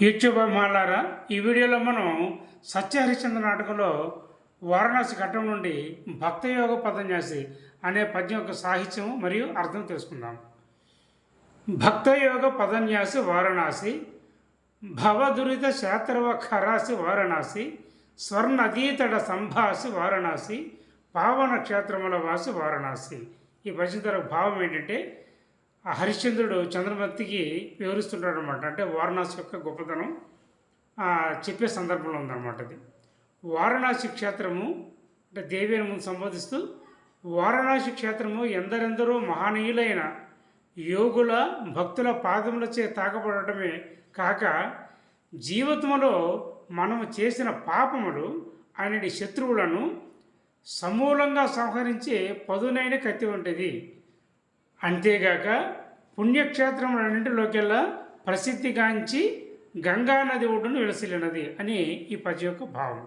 YouTube అభిమానులారా, ఈ వీడియోలో మనం సత్యహరిశ్చంద్ర నాటకంలో వారణాసి ఘట్టం నుండి భక్తయోగ పదన్యాసి అనే పద్యం యొక్క సాహిత్యం మరియు అర్థం తెలుసుకుందాం. భక్తయోగ పదన్యాసి వారణాసి, భవదురిత శాత్రవ ఖరాసి వారణాసి, స్వర్ణదీతడ సంభాసి వారణాసి, పావన క్షేత్రముల వాసి వారణాసి. ఈ పద్యం తరకు భావం ఏంటంటే, ఆ హరిశ్చంద్రుడు చంద్రమతికి వివరిస్తుంటాడు అనమాట. అంటే వారణాసి యొక్క గొప్పతనం చెప్పే సందర్భంలో ఉందన్నమాట. అది వారణాసి క్షేత్రము అంటే దేవి అని ముందు సంబోధిస్తూ, వారణాసి క్షేత్రము ఎందరెందరో మహనీయులైన యోగుల భక్తుల పాదములచే తాకబడటమే కాక, జీవితంలో మనము చేసిన పాపములు ఆయనటి శత్రువులను సమూలంగా సంహరించే పదునైన కత్తి ఉంటుంది. అంతేగాక పుణ్యక్షేత్రములన్నింటిలోకెల్లా ప్రసిద్ధిగాంచి గంగా నది ఒడ్డును విలసిల్లినది అని ఈ పద్యం యొక్క భావం.